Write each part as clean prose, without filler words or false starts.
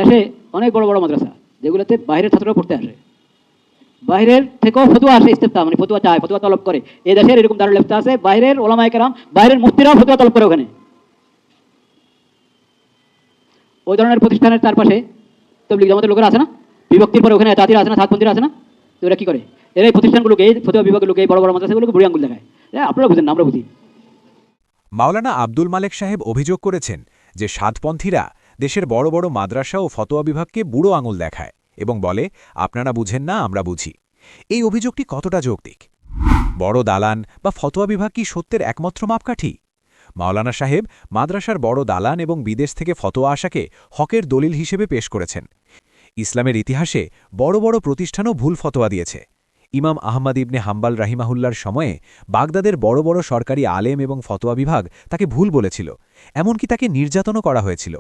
দেশে অনেক বড় বড় মাদ্রাসা যেগুলোতে বাইরের ছাত্ররা পড়তে আসে, বাইরের থেকেও ফতুয়া আসে, ইস্তেফতা মানে ফতুয়া চায়, ফতুয়া তলব করে। এই দেশের এরকম দারুল ইফতা আছে, বাইরের ওলামায়ে কেরাম, বাইরের মুফতিরাও ফতুয়া তলব করে ওখানে। ওই ধরনের প্রতিষ্ঠানের চারপাশে তবলিগ জামাতের লোকেরা আছে না, বিভক্তির পরে ওখানে জাতিরা আছে না, সাতপন্থীরা আছে না, তো এরা কি করে? এরা এই প্রতিষ্ঠানগুলোকে, এই ফতুয়া বিভাগগুলোকে, এই বড় বড় মাদ্রাসাগুলোকে বুড়ি আঙ্গুল দেখায়। আপনারা বুঝেন না, আমরা বুঝি। মাওলানা আব্দুল মালেক সাহেব অভিযোগ করেছেন যে সাতপন্থীরা দেশের বড় বড় মাদ্রাসা ও ফতোয়া বিভাগকে বুড়ো আঙুল দেখায় এবং বলে, আপনারা বুঝেন না, আমরা বুঝি। এই অভিযোগটি কতটা যৌক্তিক? বড় দালান বা ফতোয়া বিভাগ কি সত্যের একমাত্র মাপকাঠি? মাওলানা সাহেব মাদ্রাসার বড় দালান এবং বিদেশ থেকে ফতোয়া আসাকে হকের দলিল হিসেবে পেশ করেছেন। ইসলামের ইতিহাসে বড় বড় প্রতিষ্ঠানও ভুল ফতোয়া দিয়েছে। ইমাম আহমদ ইবনে হাম্বাল রাহিমাহুল্লার সময়ে বাগদাদের বড় বড় সরকারি আলেম এবং ফতোয়া বিভাগ তাকে ভুল বলেছিল, এমনকি তাকে নির্যাতনও করা হয়েছিল।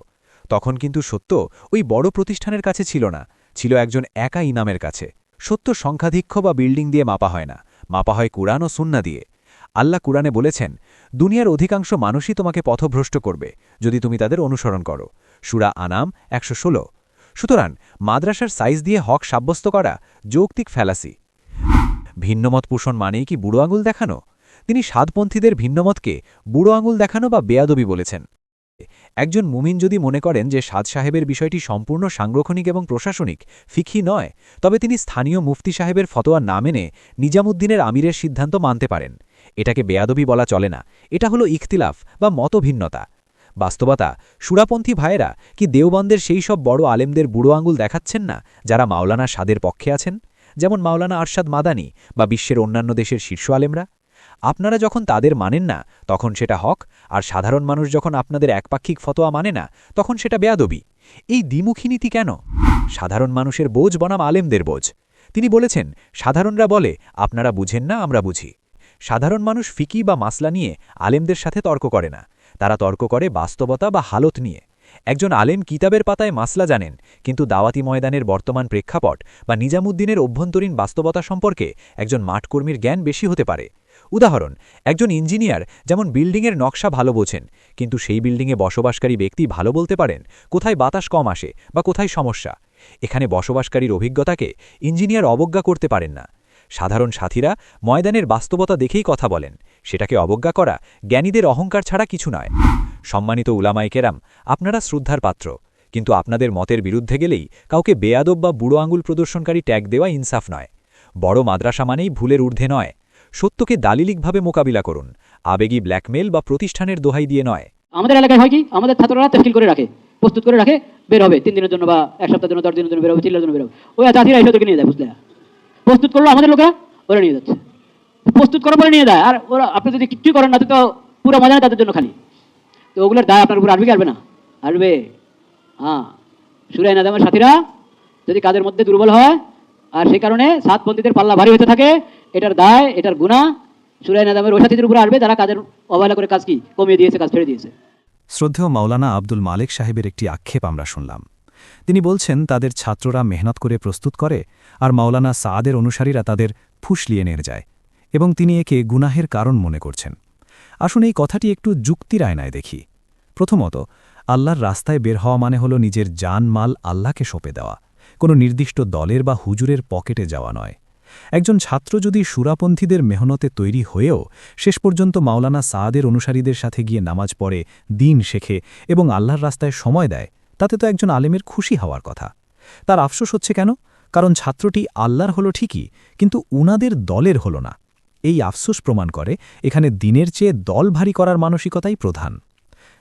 তখন কিন্তু সত্য ওই বড় প্রতিষ্ঠানের কাছে ছিল না, ছিল একজন একা ইমামের কাছে। সত্য সংখ্যাধিক্য বা বিল্ডিং দিয়ে মাপা হয় না, মাপা হয় কুরআন ও সুন্নাহ দিয়ে। আল্লাহ কুরআনে বলেছেন, দুনিয়ার অধিকাংশ মানুষই তোমাকে পথভ্রষ্ট করবে যদি তুমি তাদের অনুসরণ করো। সূরা আনাম ১১৬। সুতরাং মাদ্রাসার সাইজ দিয়ে হক সাব্যস্ত করা যৌক্তিক ফ্যালাসি। ভিন্নমত পোষণ মানেই কি বুড়ো আঙুল দেখানো? তিনি সাতপন্থীদের ভিন্নমতকে বুড়ো আঙুল দেখানো বা বেয়াদবি বলেছেন। একজন মুমিন যদি মনে করেন যে সাদ সাহেবের বিষয়টি সম্পূর্ণ সাংগঠনিক এবং প্রশাসনিক, ফিকহি নয়, তবে তিনি স্থানীয় মুফতি সাহেবের ফতোয়া না মেনে নিজামুদ্দিনের আমিরের সিদ্ধান্ত মানতে পারেন। এটাকে বেয়াদবি বলা চলে না, এটা হলো ইখতিলাফ বা মতভিন্নতা। বাস্তবতা, সুরাপন্থী ভাইয়েরা কি দেওবন্দের সেই সব বড় আলেমদের বুড়ো আঙুল দেখাচ্ছেন না যারা মাওলানা সাদের পক্ষে আছেন, যেমন মাওলানা আরশাদ মাদানী বা বিশ্বের অন্যান্য দেশের শীর্ষ আলেমরা? আপনারা যখন তাদের মানেন না তখন সেটা হক, আর সাধারণ মানুষ যখন আপনাদের একপাক্ষিক ফতোয়া মানে না তখন সেটা বেয়াদবি। এই দ্বিমুখী নীতি কেন? সাধারণ মানুষের বোঝ বনাম আলেমদের বোঝ। তিনি বলেছেন, সাধারণরা বলে আপনারা বুঝেন না, আমরা বুঝি। সাধারণ মানুষ ফিকি বা মাসলা নিয়ে আলেমদের সাথে তর্ক করে না, তারা তর্ক করে বাস্তবতা বা হালত নিয়ে। একজন আলেম কিতাবের পাতায় মাসলা জানেন, কিন্তু দাওয়াতি ময়দানের বর্তমান প্রেক্ষাপট বা নিজামুদ্দিনের অভ্যন্তরীণ বাস্তবতা সম্পর্কে একজন মাঠকর্মীর জ্ঞান বেশি হতে পারে। উদাহরণ, একজন ইঞ্জিনিয়ার যেমন বিল্ডিংয়ের নকশা ভালো বোঝেন, কিন্তু সেই বিল্ডিংয়ে বসবাসকারী ব্যক্তি ভালো বলতে পারেন কোথায় বাতাস কম আসে বা কোথায় সমস্যা। এখানে বসবাসকারীর অভিজ্ঞতাকে ইঞ্জিনিয়ার অবজ্ঞা করতে পারেন না। সাধারণ সাথীরা ময়দানের বাস্তবতা দেখেই কথা বলেন, সেটাকে অবজ্ঞা করা জ্ঞানীদের অহংকার ছাড়া কিছু নয়। সম্মানিত উলামায়ে কেরাম, আপনারা শ্রদ্ধার পাত্র, কিন্তু আপনাদের মতের বিরুদ্ধে গেলেই কাউকে বেয়াদব বা বুড়ো আঙুল প্রদর্শনকারী ট্যাগ দেওয়া ইনসাফ নয়। বড় মাদ্রাসা মানেই ভুলের ঊর্ধ্বে নয়। সত্যকে দালিলিকভাবে মোকাবিলা করুন, আবেগী ব্ল্যাকমেল বা প্রতিষ্ঠানের দোহাই দিয়ে নয়। আমাদের এলাকায় হয় কি, আমাদের ছাত্ররা তফসিল করে রাখে, প্রস্তুত করে রাখে, বের হবে 3 দিনের জন্য বা 1 সপ্তাহের জন্য, 10 দিনের জন্য বের হবে, 3 জন্য বের হবে। ওই জাতিরা এসে ওদেরকে নিয়ে যায়, বুঝলে? প্রস্তুত করলো আমাদের লোকেরা, ওরা নিয়ে যাচ্ছে। প্রস্তুত করার পরে নিয়ে যায়, আর ওরা আপনি যদি কিচ্ছু করেন না তো পুরো ময়দানে তাদের জন্য খালি। তো ওগুলোর দায় আপনার উপর আসবে কি আসবে না? আসবে। হ্যাঁ, সূরা নাদামের সাথীরা যদি কাজের মধ্যে দুর্বল হয় আর সেই কারণে সাতপন্থীদের পাল্লা ভারী হতে থাকে, এটার দায়, এটার গুনাহ সূরা নাদামের ওই সাথীদের উপরে আসবে যারা কাজের অবহেলা করে কাজ কি কমিয়ে দিয়েছে, কাজ ছেড়ে দিয়েছে। শ্রদ্ধেয় মাওলানা আব্দুল মালেক সাহেবের একটি আক্ষেপ আমরা শুনলাম। তিনি বলছেন তাদের ছাত্ররা মেহনত করে প্রস্তুত করে, আর মাওলানা সাদের অনুসারীরা তাদের ফুসলিয়ে নিয়ে যায়, এবং তিনি একে গুনাহের কারণ মনে করছেন। আসুন এই কথাটি একটু যুক্তির আয়নায় দেখি। প্রথমত, আল্লাহর রাস্তায় বের হওয়া মানে হল নিজের জান মাল আল্লাহকে সঁপে দেওয়া, কোনো নির্দিষ্ট দলের বা হুজুরের পকেটে যাওয়া নয়। একজন ছাত্র যদি সুরাপন্থীদের মেহনতে তৈরি হয়েও শেষ পর্যন্ত মাওলানা সাদের অনুসারীদের সাথে গিয়ে নামাজ পড়ে, দিন শেখে এবং আল্লাহর রাস্তায় সময় দেয়, তাতে তো একজন আলেমের খুশি হওয়ার কথা। তার আফসোস হচ্ছে কেন? কারণ ছাত্রটি আল্লাহর হলো ঠিকই, কিন্তু উনাদের দলের হল না। এই আফসোস প্রমাণ করে এখানে দিনের চেয়ে দল ভারী করার মানসিকতাই প্রধান।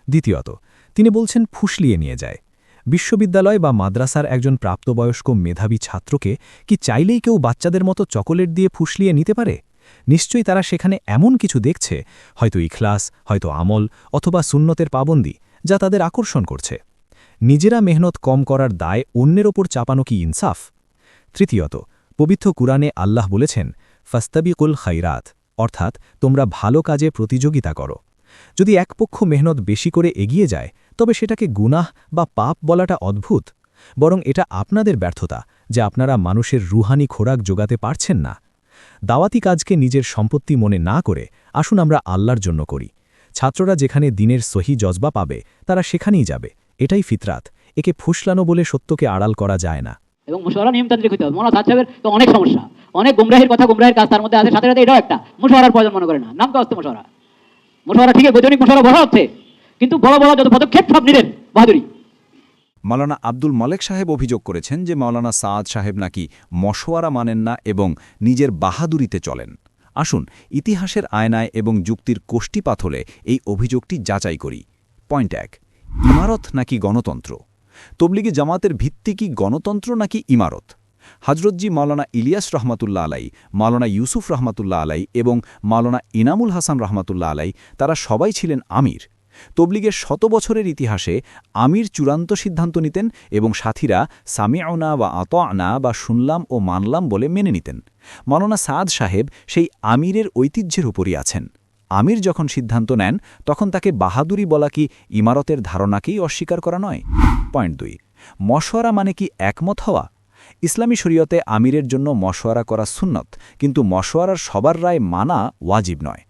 দ্বিতীয়ত, তিনি বলছেন ফুসলিয়ে নিয়ে যায়। বিশ্ববিদ্যালয় বা মাদ্রাসার একজন প্রাপ্তবয়স্ক মেধাবী ছাত্রকে কি চাইলেই কেউ বাচ্চাদের মতো চকোলেট দিয়ে ফুসলিয়ে নিতে পারে? নিশ্চয়ই তারা সেখানে এমন কিছু দেখছে, হয়তো ইখলাস, হয়তো আমল, অথবা সুন্নতের পাবন্দি, যা তাদের আকর্ষণ করছে। নিজেরা মেহনত কম করার দায় অন্যের ওপর চাপানো কি ইনসাফ? তৃতীয়ত, পবিত্র কুরআনে আল্লাহ বলেছেন, ফাস্তাবিকুল খাইরাত, অর্থাৎ তোমরা ভালো কাজে প্রতিযোগিতা করো। যদি এক পক্ষ মেহনত বেশি করে এগিয়ে যায়, তবে সেটাকে গুনাহ বা পাপ বলাটা অদ্ভুত। বরং এটা আপনাদের ব্যর্থতা যে আপনারা মানুষের রুহানি খোরাক জোগাতে পারছেন না। দাওয়াতি কাজকে নিজের সম্পত্তি মনে না করে আসুন আমরা আল্লাহর জন্য করি। ছাত্ররা যেখানে দিনের সহি জজবা পাবে তারা সেখানেই যাবে, এটাই ফিতরাত, একে ফুসলানো বলে সত্যকে আড়াল করা যায় না। এবং মুশওয়ারা নিয়মতান্ত্রিক হতে হবে। মৌলানা সাদ সাহেবের তো অনেক সমস্যা, অনেক গুমরাহির কথা, গুমরাহির কাজ তার মধ্যে আছে, সাথে সাথে এটাও একটা মুশওয়ারার প্রয়োজন মনে করে না। নাম কাজ তো মুশওয়ারা, মুশওয়ারা ঠিক বৈজ্ঞানিক মুশওয়ারা বলা হচ্ছে, কিন্তু বড় বড় যত পদক্ষেপ সব নিলেন বাহাদুরি। মাওলানা আব্দুল মালেক সাহেব অভিযোগ করেছেন যে মাওলানা সাদ সাহেব নাকি মশওয়ারা মানেন না এবং নিজের বাহাদুরিতে চলেন। আসুন ইতিহাসের আয়নায় এবং যুক্তির কোষ্ঠীপাত হলে এই অভিযোগটি যাচাই করি। পয়েন্ট 1, ইমারত নাকি গণতন্ত্র? তবলিগি জামাতের ভিত্তি কি গণতন্ত্র নাকি ইমারত? হজরতজি মাওলানা ইলিয়াস রহমাতুল্লাহ আলাই, মাওলানা ইউসুফ রহমাতুল্লাহ আলাই এবং মাওলানা ইনামুল হাসান রহমাতুল্লাহ আলাই তারা সবাই ছিলেন আমির। তবলিগের 100 বছরের ইতিহাসে আমির চূড়ান্ত সিদ্ধান্ত নিতেন এবং সাথীরা সামিআনা বা আতআনা বা শুনলাম ও মানলাম বলে মেনে নিতেন। মাওলানা সাদ সাহেব সেই আমিরের ঐতিহ্যের উপরই আছেন। আমির যখন সিদ্ধান্ত নেন তখন তাকে বাহাদুরি বলা কি ইমারতের ধারণাকেই অস্বীকার করা নয়? পয়েন্ট 2, মশওয়ারা মানে কি একমত হওয়া? ইসলামী শরীয়তে আমিরের জন্য মশওয়ারা করা সুন্নত, কিন্তু মশওয়ারার সবার রায় মানা ওয়াজিব নয়।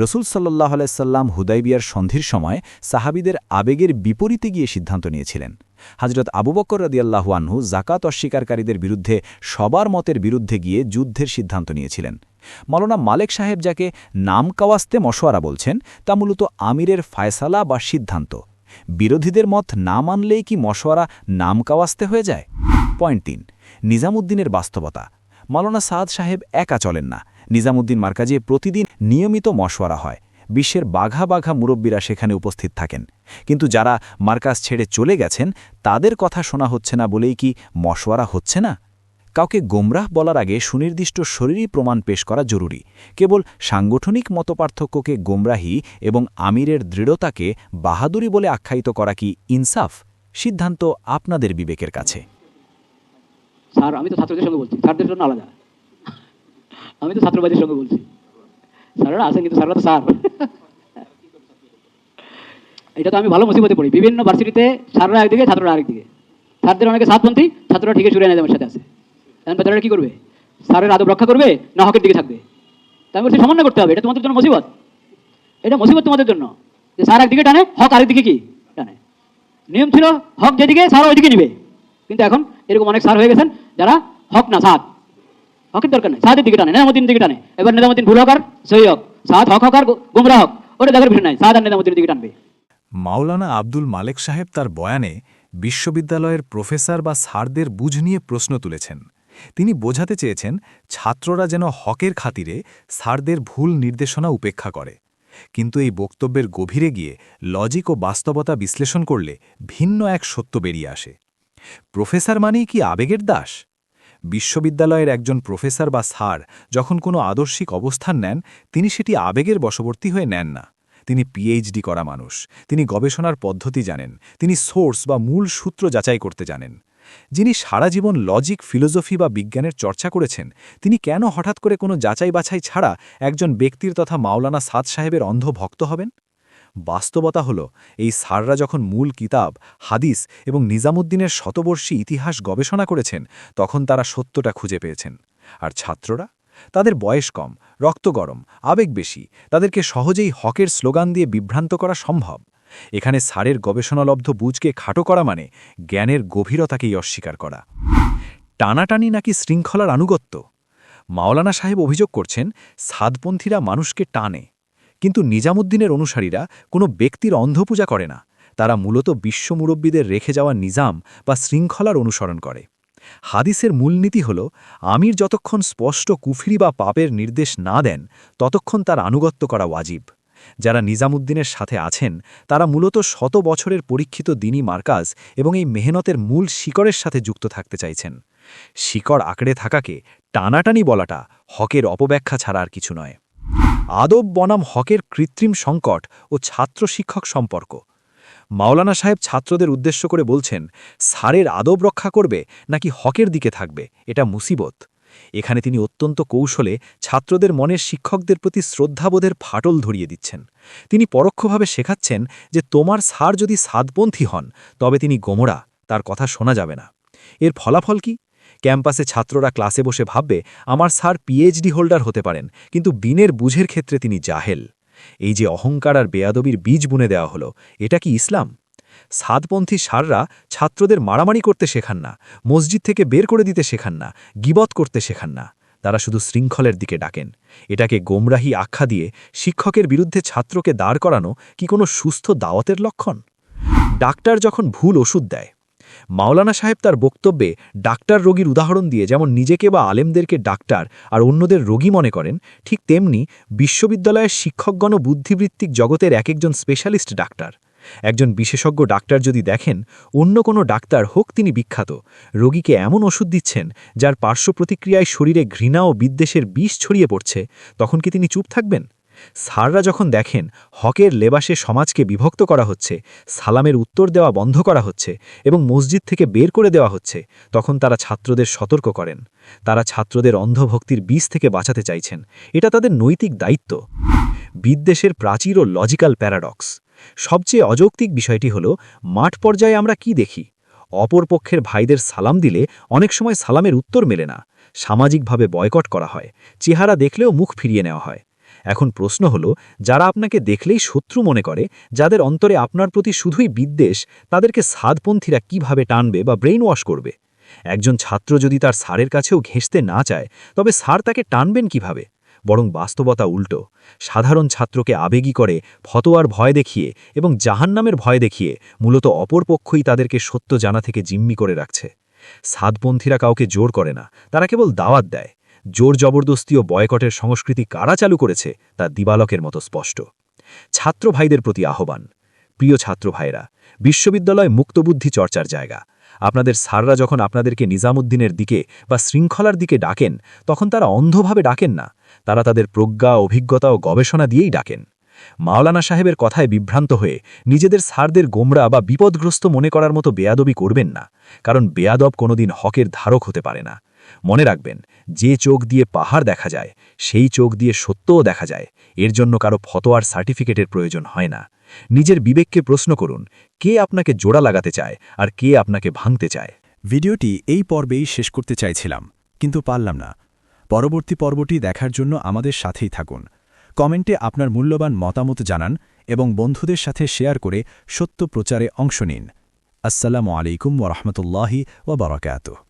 রসুল সাল্লাহ আলাইসাল্লাম হুদাইবিয়ার সন্ধির সময় সাহাবিদের আবেগের বিপরীতে গিয়ে সিদ্ধান্ত নিয়েছিলেন। হজরত আবু বকর রাদিয়াল্লাহু আনহু জাকাত অস্বীকারীদের বিরুদ্ধে সবার মতের বিরুদ্ধে গিয়ে যুদ্ধের সিদ্ধান্ত নিয়েছিলেন। মাওলানা মালেক সাহেব যাকে নাম কাওয়াস্তে মশওয়ারা বলছেন তা মূলত আমিরের ফায়সালা বা সিদ্ধান্ত। বিরোধীদের মত না মানলেই কি মশওয়ারা নাম কাওয়াস্তে হয়ে যায়? পয়েন্ট 3, নিজামুদ্দিনের বাস্তবতা। মাওলানা সাদ সাহেব একা চলেন না। নিজামুদ্দিন মার্কাজে প্রতিদিন নিয়মিত মশওয়ারা হয়। বিশ্বের বাঘা বাঘা মুরব্বীরা সেখানে উপস্থিত থাকেন। কিন্তু যারা মার্কাজ ছেড়ে চলে গেছেন তাদের কথা শোনা হচ্ছে না বলেই কি মশওয়ারা হচ্ছে না? কাউকে গোমরাহ বলার আগে সুনির্দিষ্ট শরীরী প্রমাণ পেশ করা জরুরি। কেবল সাংগঠনিক মতপার্থক্যকে গোমরাহি এবং আমিরের দৃঢ়তাকে বাহাদুরি বলে আখ্যায়িত করা কি ইনসাফ? সিদ্ধান্ত আপনাদের বিবেকের কাছে। স্যার, আমি তো ছাত্রদের সঙ্গে বলছি, স্যারদের জন্য আলাদা। আমি তো ছাত্রবাদীর সঙ্গে বলছি, স্যাররা আছেন কিন্তু স্যাররা তো স্যার। এটা তো আমি ভালো মুসিবতে পড়ি। বিভিন্ন ভার্সিটিতে স্যাররা একদিকে, ছাত্ররা আরেকদিকে। স্যারদের অনেকে সাতপন্থী, ছাত্ররা ঠিকই সুরে নিজামের সাথে আছে। এখন বেচারারা কি করবে? স্যারের আদব রক্ষা করবে না হকের দিকে থাকবে? তাই বলছি সমন্বয় করতে হবে। এটা তোমাদের জন্য মুসিবত, এটা মুসিবত তোমাদের জন্য যে স্যার একদিকে টানে, হক আরেকদিকে কি টানে। নিয়ম ছিল হক যেদিকে, স্যার ওইদিকে নিবে। কিন্তু এখন এরকম অনেক স্যার হয়ে গেছেন যারা হক না সাদ, হকের দরকার নেই, সাদের দিকে টানে, নিজামুদ্দিন দিকে টানে। এবার নিজামুদ্দিন ভুল হক আর সহি হক, সাদ হক হক আর গুমরা হক, ওটা দেখার বিষয় নাই, সাদ আর নিজামুদ্দিনের দিকে টানবে। মাওলানা আব্দুল মালেক সাহেব তার বয়ানে বিশ্ববিদ্যালয়ের প্রফেসর বা স্যারদের বুঝ নিয়ে প্রশ্ন তুলেছেন। তিনি বোঝাতে চেয়েছেন ছাত্ররা যেন হকের খাতিরে স্যারদের ভুল নির্দেশনা উপেক্ষা করে। কিন্তু এই বক্তব্যের গভীরে গিয়ে লজিক ও বাস্তবতা বিশ্লেষণ করলে ভিন্ন এক সত্য বেরিয়ে আসে। প্রফেসর মানেই কি আবেগের দাস? বিশ্ববিদ্যালয়ের একজন প্রফেসর বা স্যার যখন কোনো আদর্শিক অবস্থান নেন, তিনি সেটি আবেগের বশবর্তী হয়ে নেন না। তিনি পিএইচডি করা মানুষ, তিনি গবেষণার পদ্ধতি জানেন, তিনি সোর্স বা মূল সূত্র যাচাই করতে জানেন। যিনি সারা জীবন লজিক, ফিলোসফি বা বিজ্ঞানের চর্চা করেছেন, তিনি কেন হঠাৎ করে কোনো যাচাই বাছাই ছাড়া একজন ব্যক্তির তথা মাওলানা সাদ সাহেবের অন্ধ ভক্ত হবেন? বাস্তবতা হল, এই স্যাররা যখন মূল কিতাব, হাদিস এবং নিজামুদ্দিনের শতবর্ষী ইতিহাস গবেষণা করেছেন, তখন তারা সত্যটা খুঁজে পেয়েছেন। আর ছাত্ররা? তাদের বয়স কম, রক্ত গরম, আবেগ বেশি, তাদেরকে সহজেই হকের স্লোগান দিয়ে বিভ্রান্ত করা সম্ভব। এখানে স্যারের গবেষণালব্ধ বুঝকে খাটো করা মানে জ্ঞানের গভীরতাকেই অস্বীকার করা। টানাটানি নাকি শৃঙ্খলার আনুগত্য? মাওলানা সাহেব অভিযোগ করছেন সাদপন্থীরা মানুষকে টানে, কিন্তু নিজামুদ্দিনের অনুসারীরা কোনো ব্যক্তির অন্ধপূজা করে না। তারা মূলত বিশ্বমুরব্বীদের রেখে যাওয়া নিজাম বা শৃঙ্খলার অনুসরণ করে। হাদিসের মূলনীতি হল, আমির যতক্ষণ স্পষ্ট কুফরি বা পাপের নির্দেশ না দেন ততক্ষণ তার আনুগত্য করা ওয়াজিব। যারা নিজামুদ্দিনের সাথে আছেন তারা মূলত 100 বছরের পরীক্ষিত দিনী মার্কাজ এবং এই মেহনতের মূল শিকড়ের সাথে যুক্ত থাকতে চাইছেন। শিকড় আঁকড়ে থাকাকে টানাটানি বলাটা হকের অপব্যাখ্যা ছাড়া আর কিছু নয়। আদব বনাম হকের কৃত্রিম সংকট ও ছাত্র শিক্ষক সম্পর্ক। মাওলানা সাহেব ছাত্রদের উদ্দেশ্য করে বলছেন, স্যারের আদব রক্ষা করবে নাকি হকের দিকে থাকবে, এটা মুসিবত। এখানে তিনি অত্যন্ত কৌশলে ছাত্রদের মনের শিক্ষকদের প্রতি শ্রদ্ধাবোধের ফাটল ধরিয়ে দিচ্ছেন। তিনি পরোক্ষভাবে শেখাচ্ছেন যে তোমার স্যার যদি সাদপন্থী হন তবে তিনি গোমরা, তার কথা শোনা যাবে না। এর ফলাফল কি? ক্যাম্পাসে ছাত্ররা ক্লাসে বসে ভাববে আমার স্যার পিএইচডি হোল্ডার হতে পারেন, কিন্তু দিনের বুঝের ক্ষেত্রে তিনি জাহেল। এই যে অহংকার আর বেয়াদবির বীজ বুনে দেওয়া হলো, এটা কি ইসলাম? সাদপন্থী সাররা ছাত্রদের মারামারি করতে শেখান না, মসজিদ থেকে বের করে দিতে শেখান না, গীবত করতে শেখান না। তারা শুধু শৃঙ্খলের দিকে ডাকেন। এটাকে গোমরাহি আখ্যা দিয়ে শিক্ষকের বিরুদ্ধে ছাত্রকে দাঁড় করানো কি কোনো সুস্থ দাওয়াতের লক্ষণ? ডাক্তার যখন ভুল ওষুধ দেয়। মাওলানা সাহেব তার বক্তব্যে ডাক্তার রোগীর উদাহরণ দিয়ে যেমন নিজেকে বা আলেমদেরকে ডাক্তার আর অন্যদের রোগী মনে করেন, ঠিক তেমনি বিশ্ববিদ্যালয়ের শিক্ষকগণ বুদ্ধিবৃত্তিক জগতের একজন স্পেশালিস্ট ডাক্তার। একজন বিশেষজ্ঞ ডাক্তার যদি দেখেন অন্য কোনো ডাক্তার হোক তিনি বিখ্যাত, রোগীকে এমন ওষুধ দিচ্ছেন যার পার্শ্ব প্রতিক্রিয়ায় শরীরে ঘৃণা ও বিদ্বেষের বিষ ছড়িয়ে পড়ছে, তখন কি তিনি চুপ থাকবেন? স্যাররা যখন দেখেন হকের লেবাসে সমাজকে বিভক্ত করা হচ্ছে, সালামের উত্তর দেওয়া বন্ধ করা হচ্ছে এবং মসজিদ থেকে বের করে দেওয়া হচ্ছে, তখন তারা ছাত্রদের সতর্ক করেন। তারা ছাত্রদের অন্ধভক্তির বিষ থেকে বাঁচাতে চাইছেন। এটা তাদের নৈতিক দায়িত্ব। বিদ্বেষের প্রাচীর ও লজিক্যাল প্যারাডক্স। সবচেয়ে অযৌক্তিক বিষয়টি হল মাঠ পর্যায়ে আমরা কি দেখি? অপরপক্ষের ভাইদের সালাম দিলে অনেক সময় সালামের উত্তর মেলে না, সামাজিকভাবে বয়কট করা হয়, চেহারা দেখলেও মুখ ফিরিয়ে নেওয়া হয়। এখন প্রশ্ন হল, যারা আপনাকে দেখলেই শত্রু মনে করে, যাদের অন্তরে আপনার প্রতি শুধুই বিদ্বেষ, তাদেরকে সাদপন্থীরা কিভাবে টানবে বা ব্রেইন ওয়াশ করবে? একজন ছাত্র যদি তার স্যারের কাছেও ঘেঁষতে না চায়, তবে স্যার তাকে টানবেন কিভাবে? বরং বাস্তবতা উল্টো। সাধারণ ছাত্রকে আবেগী করে, ফতোয়ার ভয় দেখিয়ে এবং জাহান্নামের ভয় দেখিয়ে মূলত অপরপক্ষই তাদেরকে সত্য জানা থেকে জিম্মি করে রাখছে। সাদপন্থীরা কাউকে জোর করে না, তারা কেবল দাওয়াত দেয়। জোর জবরদস্তি ও বয়কটের সংস্কৃতি কারা চালু করেছে তা দিবালকের মতো স্পষ্ট। ছাত্র ভাইদের প্রতি আহ্বান। প্রিয় ছাত্র ভাইরা, বিশ্ববিদ্যালয় মুক্তবুদ্ধি চর্চার জায়গা। আপনাদের স্যাররা যখন আপনাদেরকে নিজামুদ্দিনের দিকে বা শৃঙ্খলার দিকে ডাকেন, তখন তারা অন্ধভাবে ডাকেন না, তারা তাদের প্রজ্ঞা, অভিজ্ঞতা ও গবেষণা দিয়েই ডাকেন। মাওলানা সাহেবের কথায় বিভ্রান্ত হয়ে নিজেদের স্যারদের গোমরা বা বিপদগ্রস্ত মনে করার মতো বেয়াদবি করবেন না, কারণ বেয়াদব কোনোদিন হকের ধারক হতে পারে না। মনে রাখবেন, যে চোখ দিয়ে পাহাড় দেখা যায়, সেই চোখ দিয়ে সত্যও দেখা যায়। এর জন্য কারো ফতোয়ার সার্টিফিকেটের প্রয়োজন হয় না। নিজের বিবেককে প্রশ্ন করুন, কে আপনাকে জোড়া লাগাতে চায় আর কে আপনাকে ভাঙতে চায়। ভিডিওটি এই পর্বেই শেষ করতে চাইছিলাম, কিন্তু পারলাম না। পরবর্তী পর্বটি দেখার জন্য আমাদের সাথেই থাকুন। কমেন্টে আপনার মূল্যবান মতামত জানান এবং বন্ধুদের সাথে শেয়ার করে সত্য প্রচারে অংশ নিন। আসসালামু আলাইকুম ওয়া রাহমাতুল্লাহি ওয়া বারাকাতুহু।